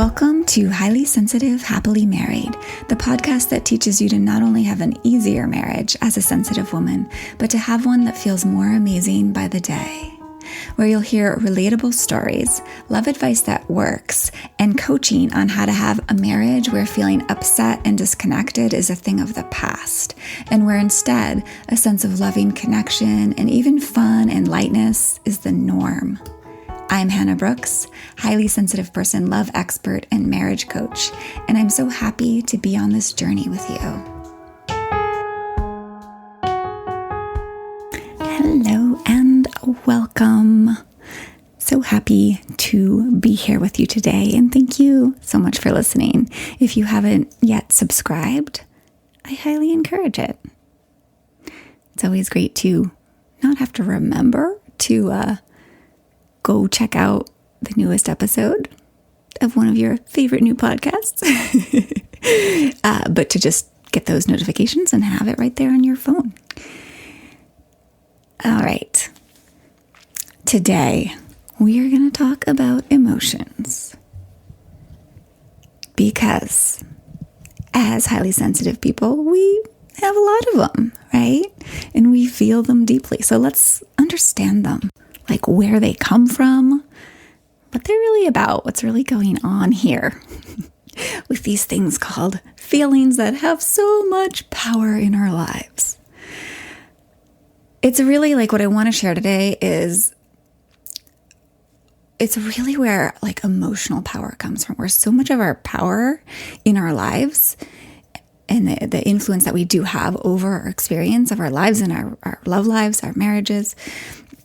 Welcome to Highly Sensitive, Happily Married, the podcast that teaches you to not only have an easier marriage as a sensitive woman, but to have one that feels more amazing by the day. Where you'll hear relatable stories, love advice that works, and coaching on how to have a marriage where feeling upset and disconnected is a thing of the past, and where instead a sense of loving connection and even fun and lightness is the norm. I'm Hannah Brooks, highly sensitive person, love expert, and marriage coach, and I'm so happy to be on this journey with you. Hello and welcome. So happy to be here with you today, and thank you so much for listening. If you haven't yet subscribed, I highly encourage it. It's always great to not have to remember to go check out the newest episode of one of your favorite new podcasts, but to just get those notifications and have it right there on your phone. All right. Today, we are going to talk about emotions because as highly sensitive people, we have a lot of them, right? And we feel them deeply. So let's understand them. Like where they come from, what they're really about, what's really going on here with these things called feelings that have so much power in our lives. It's really like what I want to share today is it's really where like emotional power comes from, where so much of our power in our lives and the influence that we do have over our experience of our lives and our love lives, our marriages,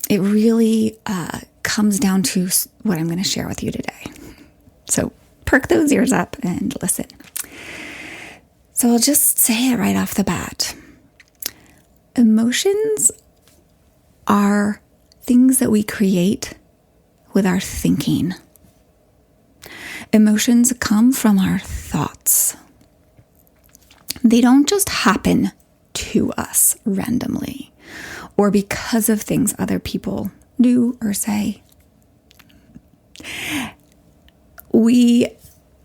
it really comes down to what I'm going to share with you today. So perk those ears up and listen. So I'll just say it right off the bat. Emotions are things that we create with our thinking. Emotions come from our thoughts. They don't just happen to us randomly, or because of things other people do or say. We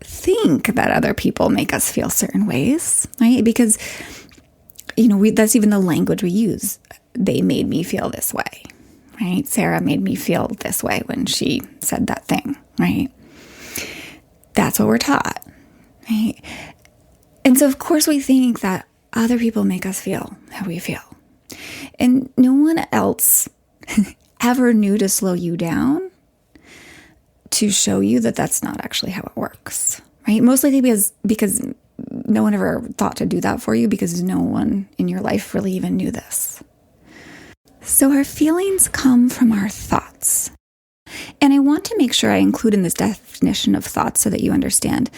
think that other people make us feel certain ways, right? Because, that's even the language we use. They made me feel this way, right? Sarah made me feel this way when she said that thing, right? That's what we're taught, right? And so, of course, we think that other people make us feel how we feel. And no one else ever knew to slow you down to show you that that's not actually how it works, right? Mostly because no one ever thought to do that for you because no one in your life really even knew this. So our feelings come from our thoughts. And I want to make sure I include in this definition of thoughts so that you understand,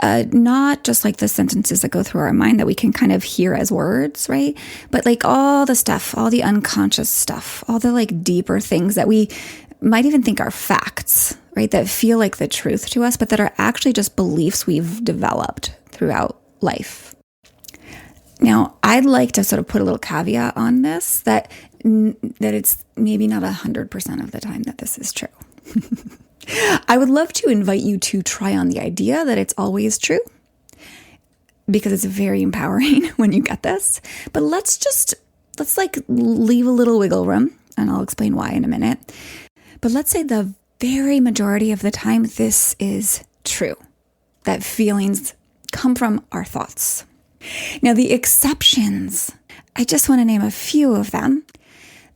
not just like the sentences that go through our mind that we can kind of hear as words, right? But like all the stuff, all the unconscious stuff, all the like deeper things that we might even think are facts, right? That feel like the truth to us, but that are actually just beliefs we've developed throughout life. Now, I'd like to sort of put a little caveat on this, that it's maybe not 100% of the time that this is true. I would love to invite you to try on the idea that it's always true, because it's very empowering when you get this. But let's like leave a little wiggle room, and I'll explain why in a minute. But let's say the very majority of the time this is true, that feelings come from our thoughts. Now, the exceptions, I just want to name a few of them.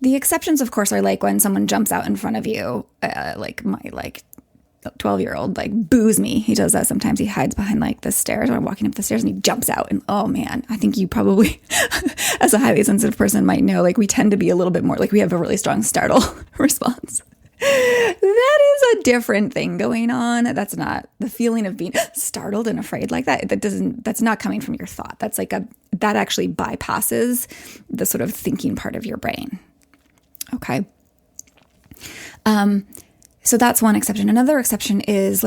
The exceptions, of course, are like when someone jumps out in front of you, like my 12-year-old, boos me. He does that sometimes. He hides behind the stairs when I'm walking up the stairs and he jumps out. And oh man, I think you probably, as a highly sensitive person, might know, we tend to be a little bit more, we have a really strong startle response. That is a different thing going on. That's not the feeling of being startled and afraid like that. That's not coming from your thought. That actually bypasses the sort of thinking part of your brain. Okay. So that's one exception. Another exception is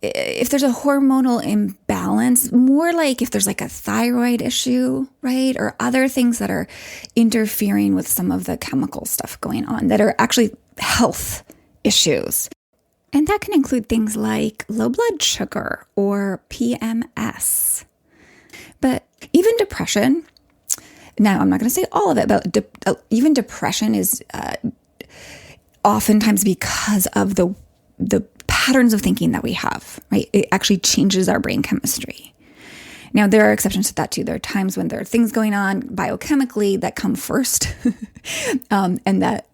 if there's a hormonal imbalance, more like if there's a thyroid issue, right? Or other things that are interfering with some of the chemical stuff going on that are actually health issues. And that can include things like low blood sugar or PMS. But even depression, now I'm not going to say all of it, but even depression is oftentimes because of the patterns of thinking that we have, right? It actually changes our brain chemistry. Now, there are exceptions to that too. There are times when there are things going on biochemically that come first and that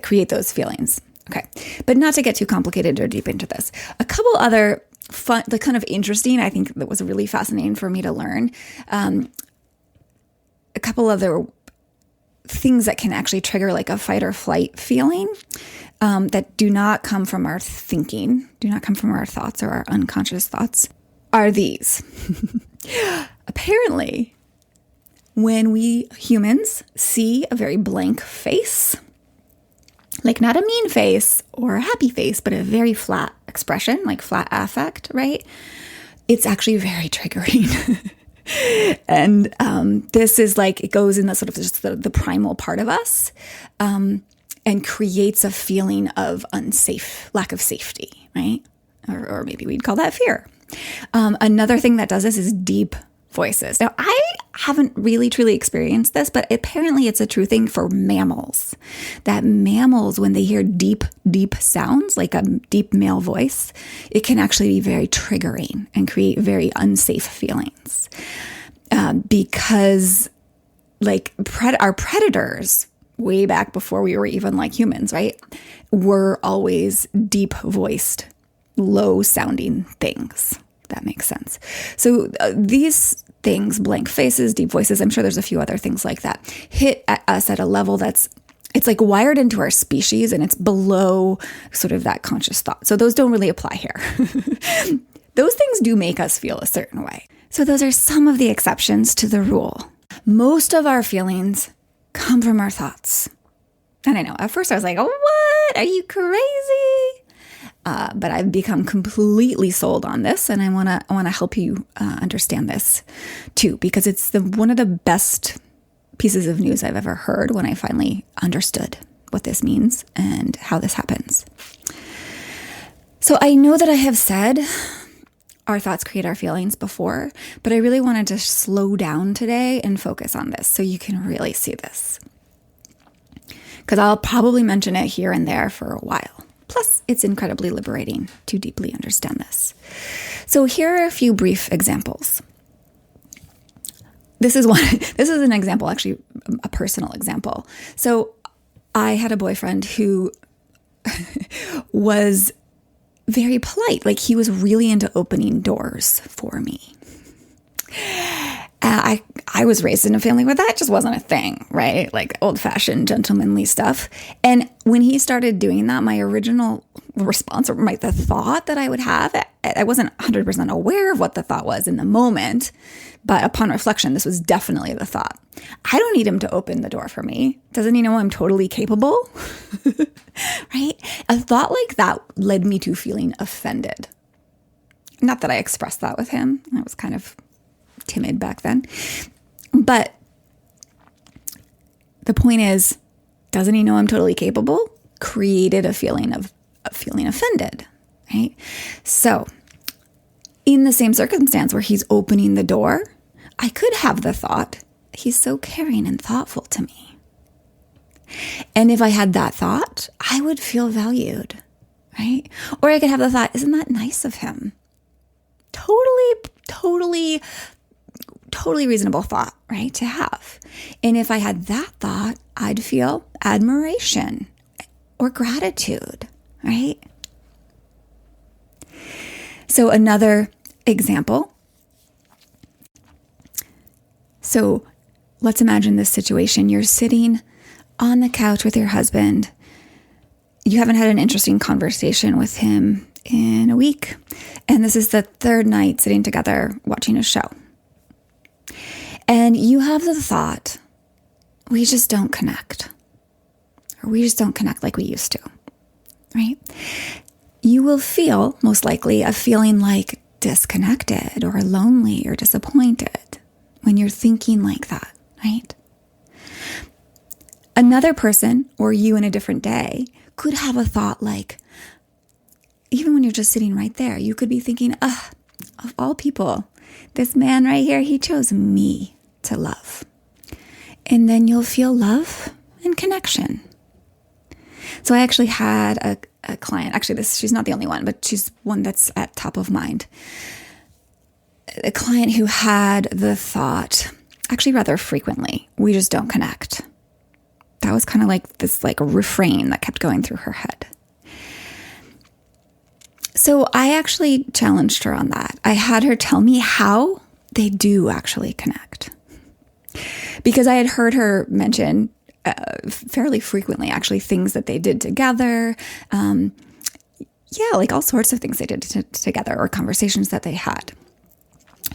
create those feelings. Okay. But not to get too complicated or deep into this. A couple other fun, the kind of interesting, I think that was really fascinating for me to learn. A couple other things that can actually trigger like a fight or flight feeling that do not come from our thinking, do not come from our thoughts or our unconscious thoughts are these. Apparently, when we humans see a very blank face, like not a mean face or a happy face, but a very flat expression, like flat affect, right? It's actually very triggering. And this is like, it goes in the sort of just the primal part of us and creates a feeling of lack of safety, right? Or maybe we'd call that fear. Another thing that does this is deep voices. Now, I haven't really truly experienced this, but apparently it's a true thing for mammals. That mammals, when they hear deep, deep sounds, like a deep male voice, it can actually be very triggering and create very unsafe feelings. Because like our predators, way back before we were even like humans, right, were always deep voiced, low sounding things. That makes sense. So these things, blank faces, deep voices, I'm sure there's a few other things like that, hit at us at a level it's like wired into our species and it's below sort of that conscious thought. So those don't really apply here. Those things do make us feel a certain way. So those are some of the exceptions to the rule. Most of our feelings come from our thoughts. And I know at first I was like, oh, what? Are you crazy? But I've become completely sold on this, and I want to help you understand this too, because it's one of the best pieces of news I've ever heard when I finally understood what this means and how this happens. So I know that I have said our thoughts create our feelings before, but I really wanted to slow down today and focus on this so you can really see this, because I'll probably mention it here and there for a while. Plus, it's incredibly liberating to deeply understand this. So here are a few brief examples. This is an example, actually a personal example. So I had a boyfriend who was very polite. Like he was really into opening doors for me. I was raised in a family where that just wasn't a thing, right? Like old-fashioned gentlemanly stuff. And when he started doing that, my original response, or the thought that I would have, I wasn't 100% aware of what the thought was in the moment, but upon reflection, this was definitely the thought. I don't need him to open the door for me. Doesn't he know I'm totally capable? Right? A thought like that led me to feeling offended. Not that I expressed that with him. I was kind of timid back then. But the point is, doesn't he know I'm totally capable? Created a feeling of feeling offended, right? So in the same circumstance where he's opening the door, I could have the thought, he's so caring and thoughtful to me. And if I had that thought, I would feel valued, right? Or I could have the thought, isn't that nice of him? Totally reasonable thought, right, to have. And if I had that thought, I'd feel admiration or gratitude, right? So another example. So let's imagine this situation. You're sitting on the couch with your husband. You haven't had an interesting conversation with him in a week. And this is the third night sitting together watching a show. And you have the thought, we just don't connect. Or we just don't connect like we used to, right? You will feel, most likely, a feeling like disconnected or lonely or disappointed when you're thinking like that, right? Another person, or you in a different day, could have a thought like, even when you're just sitting right there, you could be thinking, of all people, this man right here, he chose me to love. And then you'll feel love and connection. So I actually had a client, actually she's not the only one, but she's one that's at top of mind. A client who had the thought, actually rather frequently, we just don't connect. That was kind of like this like refrain that kept going through her head. So I actually challenged her on that. I had her tell me how they do actually connect. Because I had heard her mention fairly frequently, actually, things that they did together. Like all sorts of things they did together or conversations that they had.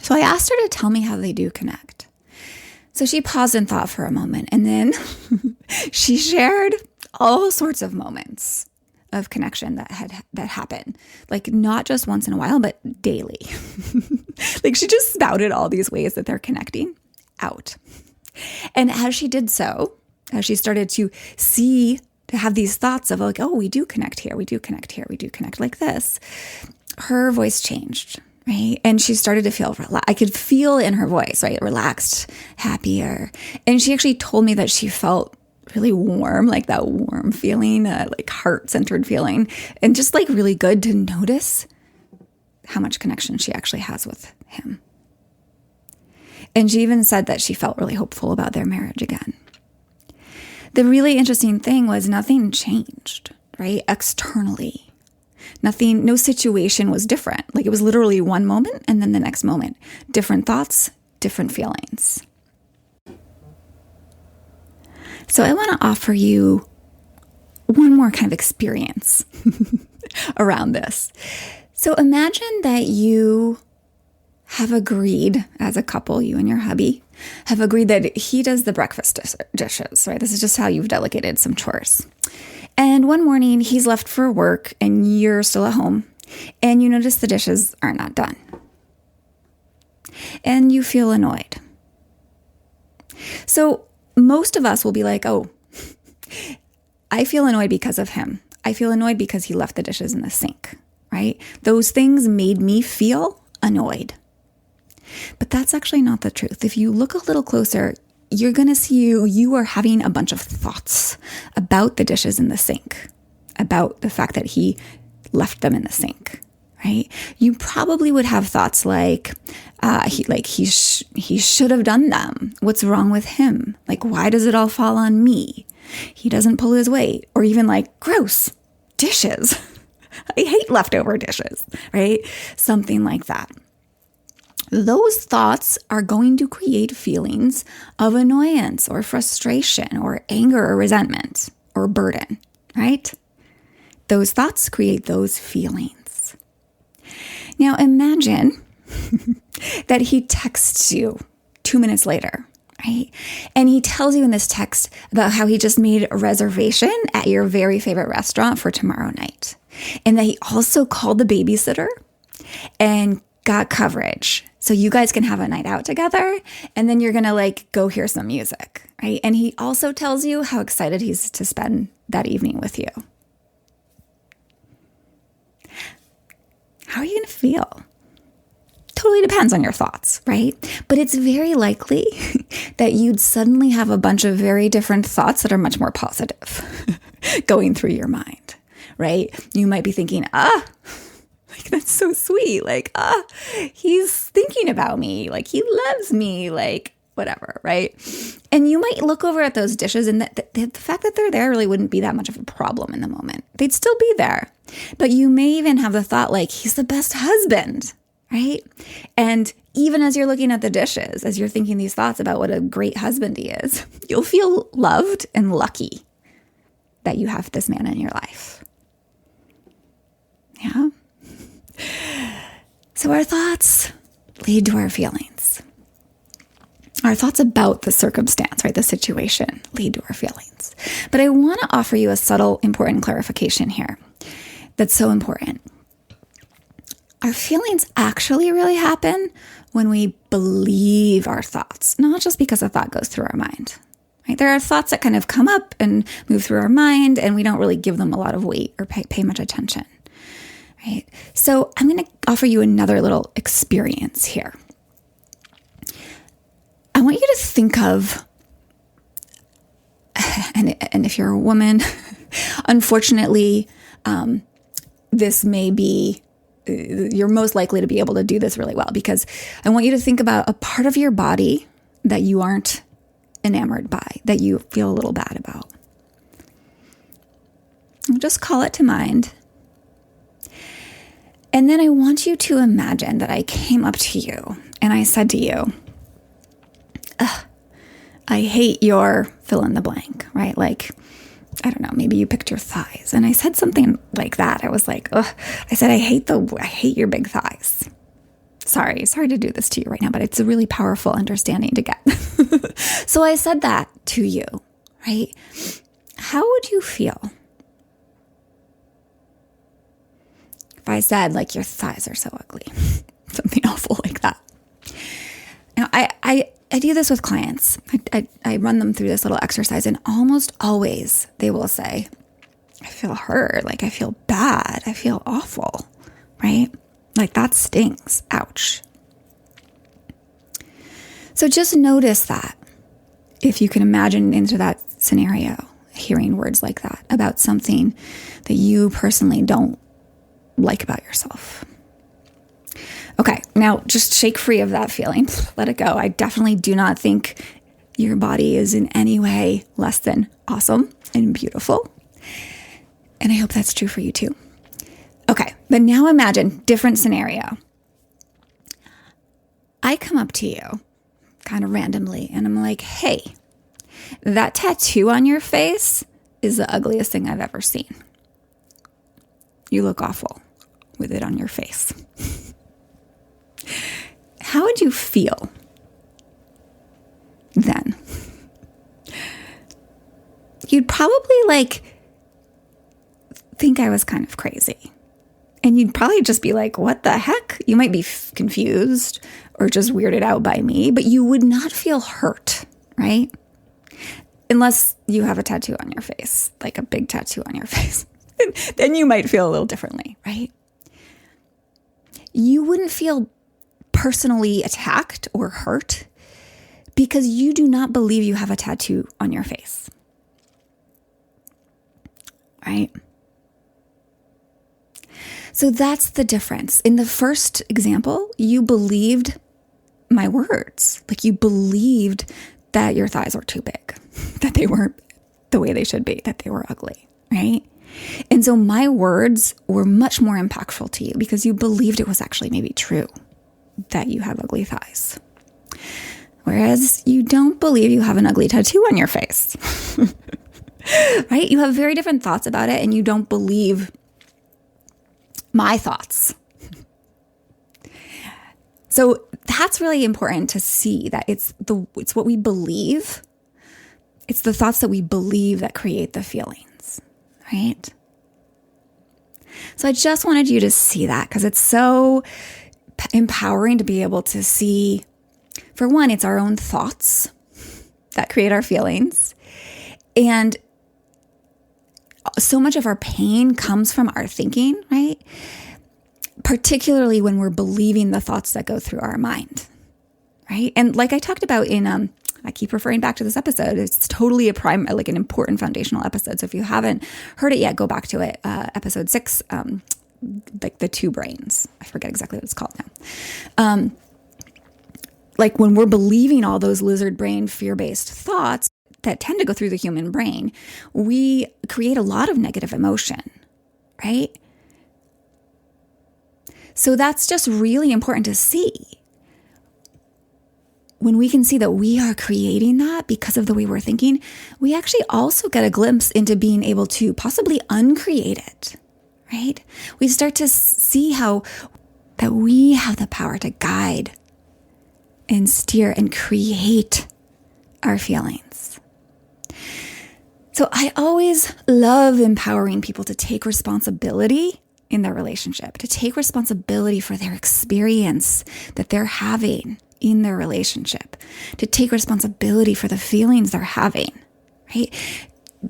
So I asked her to tell me how they do connect. So she paused and thought for a moment, and then she shared all sorts of moments of connection that happened, like not just once in a while, but daily. Like she just spouted all these ways that they're connecting out. And as she did so, as she started to have these thoughts of like, oh, we do connect here, we do connect here, we do connect like this, her voice changed, right? And she started to feel I could feel in her voice, right? Relaxed, happier. And she actually told me that she felt really warm, like that warm feeling, like heart-centered feeling, and just like really good to notice how much connection she actually has with him. And she even said that she felt really hopeful about their marriage again. The really interesting thing was nothing changed, right? Externally. Nothing, no situation was different. Like it was literally one moment and then the next moment. Different thoughts, different feelings. So I want to offer you one more kind of experience around this. So imagine that you have agreed as a couple, you and your hubby, have agreed that he does the breakfast dishes, right? This is just how you've delegated some chores. And one morning he's left for work and you're still at home and you notice the dishes are not done. And you feel annoyed. So most of us will be like, oh, I feel annoyed because of him. I feel annoyed because he left the dishes in the sink, right? Those things made me feel annoyed. But that's actually not the truth. If you look a little closer, you're going to see you are having a bunch of thoughts about the dishes in the sink, about the fact that he left them in the sink, right? You probably would have thoughts like, he should have done them. What's wrong with him? Like, why does it all fall on me? He doesn't pull his weight. Or even like, gross, dishes. I hate leftover dishes, right? Something like that. Those thoughts are going to create feelings of annoyance or frustration or anger or resentment or burden, right? Those thoughts create those feelings. Now imagine that he texts you 2 minutes later, right? And he tells you in this text about how he just made a reservation at your very favorite restaurant for tomorrow night. And that he also called the babysitter and got coverage. So you guys can have a night out together and then you're going to like go hear some music, right? And he also tells you how excited he's to spend that evening with you. How are you going to feel? Totally depends on your thoughts, right? But it's very likely that you'd suddenly have a bunch of very different thoughts that are much more positive going through your mind, right? You might be thinking, like, that's so sweet. Like, he's thinking about me. Like, he loves me. Like, whatever, right? And you might look over at those dishes and the fact that they're there really wouldn't be that much of a problem in the moment. They'd still be there. But you may even have the thought like, he's the best husband, right? And even as you're looking at the dishes, as you're thinking these thoughts about what a great husband he is, you'll feel loved and lucky that you have this man in your life. Yeah? So our thoughts lead to our feelings. Our thoughts about the circumstance, right, the situation, lead to our feelings. But I want to offer you a subtle, important clarification here that's so important. Our feelings actually really happen when we believe our thoughts, not just because a thought goes through our mind. right? There are thoughts that kind of come up and move through our mind, and we don't really give them a lot of weight or pay much attention, right? So I'm going to offer you another little experience here. I want you to think of, and if you're a woman, unfortunately, this may be, you're most likely to be able to do this really well, because I want you to think about a part of your body that you aren't enamored by, that you feel a little bad about. Just call it to mind. And then I want you to imagine that I came up to you and I said to you, I hate your fill in the blank, right? Like, I don't know, maybe you picked your thighs. And I said something like that. I was like, I said, I hate your big thighs. Sorry to do this to you right now, but it's a really powerful understanding to get. So I said that to you, right? How would you feel if I said, like, your thighs are so ugly? Something awful like that. Now, I do this with clients. I run them through this little exercise, and almost always they will say, I feel hurt, like I feel bad, I feel awful, right? Like that stings, ouch. So just notice that. If you can imagine into that scenario, hearing words like that about something that you personally don't like about yourself. Okay, now just shake free of that feeling. Let it go. I definitely do not think your body is in any way less than awesome and beautiful. And I hope that's true for you too. Okay, but now imagine different scenario. I come up to you kind of randomly and I'm like, hey, that tattoo on your face is the ugliest thing I've ever seen. You look awful with it on your face. How would you feel then? You'd probably think I was kind of crazy. And you'd probably just be like, what the heck? You might be confused or just weirded out by me, but you would not feel hurt, right? Unless you have a tattoo on your face, like a big tattoo on your face. Then you might feel a little differently, right? You wouldn't feel personally attacked or hurt because you do not believe you have a tattoo on your face, right? So that's the difference. In the first example, you believed my words. Like you believed that your thighs were too big, that they weren't the way they should be, that they were ugly, right? And so my words were much more impactful to you because you believed it was actually maybe true that you have ugly thighs. Whereas you don't believe you have an ugly tattoo on your face, right? You have very different thoughts about it and you don't believe my thoughts. So that's really important to see that it's what we believe. It's the thoughts that we believe that create the feelings, right? So I just wanted you to see that because it's so empowering to be able to see, for one, it's our own thoughts that create our feelings. And so much of our pain comes from our thinking, right? Particularly when we're believing the thoughts that go through our mind, right? And like I talked about in, I keep referring back to this episode. It's totally an important foundational episode. So if you haven't heard it yet, go back to it. Episode 6, like the two brains. I forget exactly what it's called now. Like when we're believing all those lizard brain fear-based thoughts that tend to go through the human brain, we create a lot of negative emotion, right? So that's just really important to see. When we can see that we are creating that because of the way we're thinking, we actually also get a glimpse into being able to possibly uncreate it, right? We start to see how that we have the power to guide and steer and create our feelings. So I always love empowering people to take responsibility in their relationship, to take responsibility for their experience that they're having in their relationship, to take responsibility for the feelings they're having. right?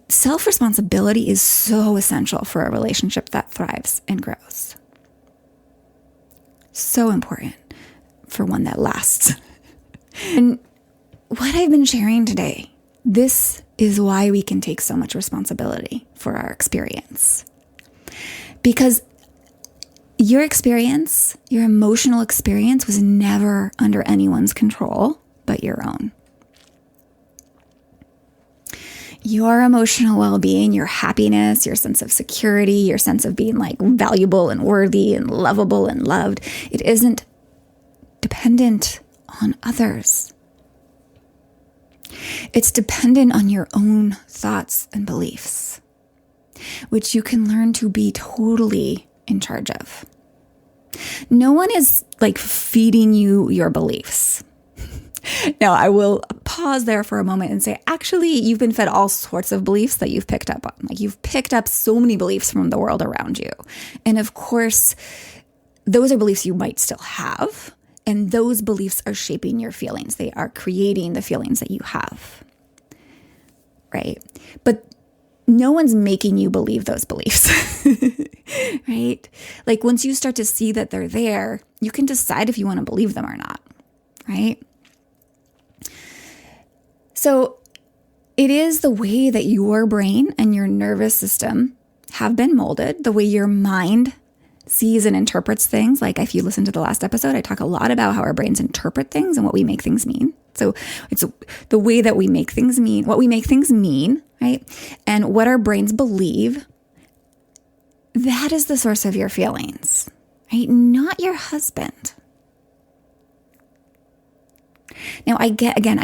Self-responsibility is so essential for a relationship that thrives and grows. So important for one that lasts. And what I've been sharing today, this is why we can take so much responsibility for our experience. Because your experience, your emotional experience, was never under anyone's control but your own. Your emotional well-being, your happiness, your sense of security, your sense of being like valuable and worthy and lovable and loved, it isn't dependent on others. It's dependent on your own thoughts and beliefs, which you can learn to be totally in charge of. No one is like feeding you your beliefs. Now, I will pause there for a moment and say, actually, you've been fed all sorts of beliefs that you've picked up on. Like, you've picked up so many beliefs from the world around you. And of course, those are beliefs you might still have. And those beliefs are shaping your feelings. They are creating the feelings that you have. Right? But no one's making you believe those beliefs. Right? Like, once you start to see that they're there, you can decide if you want to believe them or not. Right? So it is the way that your brain and your nervous system have been molded, the way your mind sees and interprets things. Like, if you listen to the last episode, I talk a lot about how our brains interpret things and what we make things mean. So it's the way that we make things mean, what we make things mean, right? And what our brains believe, that is the source of your feelings, right? Not your husband. Now, I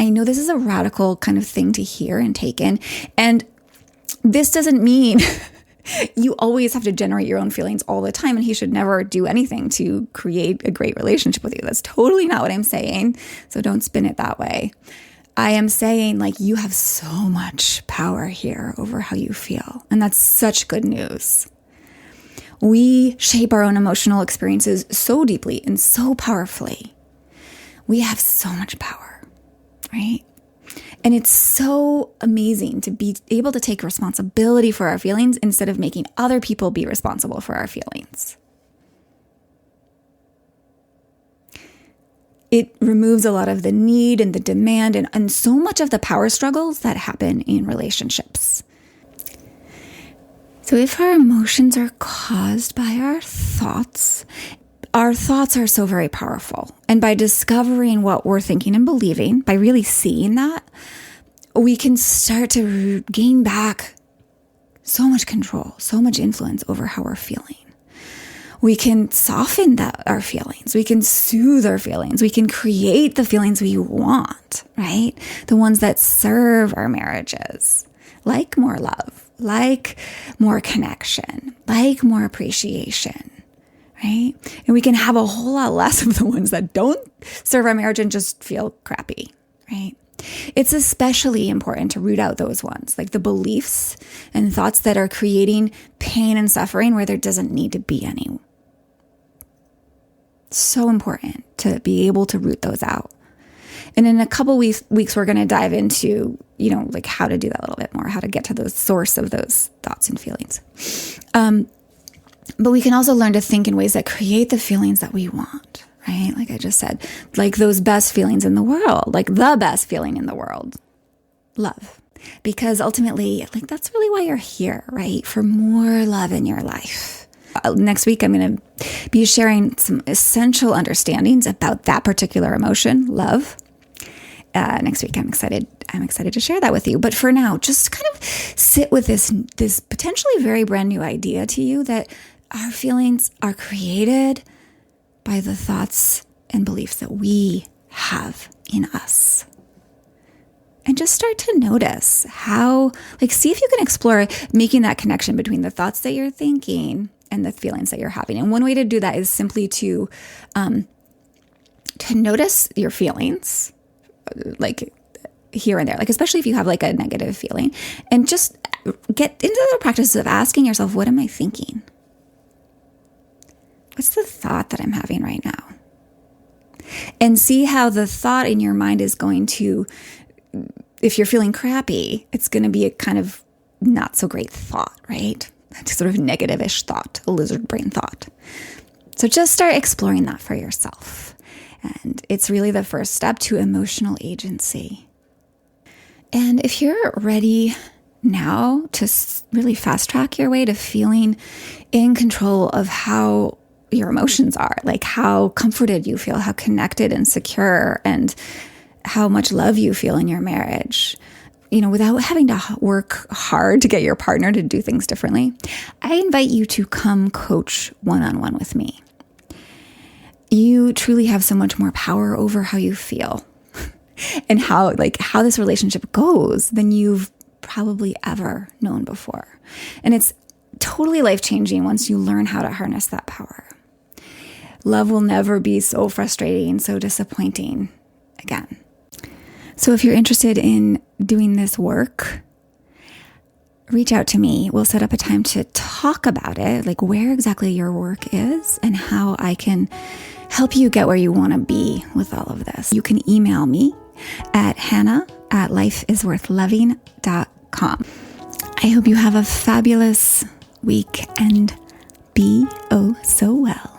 know this is a radical kind of thing to hear and take in, and this doesn't mean you always have to generate your own feelings all the time, and he should never do anything to create a great relationship with you. That's totally not what I'm saying, so don't spin it that way. I am saying, like, you have so much power here over how you feel, and that's such good news. We shape our own emotional experiences so deeply and so powerfully. We have so much power, right? And it's so amazing to be able to take responsibility for our feelings instead of making other people be responsible for our feelings. It removes a lot of the need and the demand and so much of the power struggles that happen in relationships. So if our emotions are caused by our thoughts are so very powerful. And by discovering what we're thinking and believing, by really seeing that, we can start to gain back so much control, so much influence over how we're feeling. We can soften our feelings. We can soothe our feelings. We can create the feelings we want, right? The ones that serve our marriages, like more love, like more connection, like more appreciation. Right? And we can have a whole lot less of the ones that don't serve our marriage and just feel crappy, right? It's especially important to root out those ones, like the beliefs and thoughts that are creating pain and suffering where there doesn't need to be any. So important to be able to root those out. And in a couple weeks, we're going to dive into, like how to do that a little bit more, how to get to the source of those thoughts and feelings. But we can also learn to think in ways that create the feelings that we want, right? Like I just said, like those best feelings in the world, like the best feeling in the world, love. Because ultimately, like that's really why you're here, right? For more love in your life. Next week, I'm going to be sharing some essential understandings about that particular emotion, love. Next week, I'm excited to share that with you. But for now, just kind of sit with this potentially very brand new idea to you that our feelings are created by the thoughts and beliefs that we have in us. And just start to notice how, see if you can explore making that connection between the thoughts that you're thinking and the feelings that you're having. And one way to do that is simply to notice your feelings, like here and there, like especially if you have like a negative feeling, and just get into the practice of asking yourself, what am I thinking? What's the thought that I'm having right now? And see how the thought in your mind is going to if you're feeling crappy, it's going to be a kind of not so great thought, right? Sort of negative-ish thought, a lizard brain thought. So just start exploring that for yourself. And it's really the first step to emotional agency. And if you're ready now to really fast track your way to feeling in control of how your emotions are, like how comforted you feel, how connected and secure, and how much love you feel in your marriage, without having to work hard to get your partner to do things differently, I invite you to come coach one-on-one with me. You truly have so much more power over how you feel and how this relationship goes than you've probably ever known before. And it's totally life-changing once you learn how to harness that power. Love will never be so frustrating, so disappointing again. So if you're interested in doing this work, reach out to me. We'll set up a time to talk about it, like where exactly your work is and how I can help you get where you want to be with all of this. You can email me at hannah@lifeisworthloving.com. I hope you have a fabulous week and be oh so well.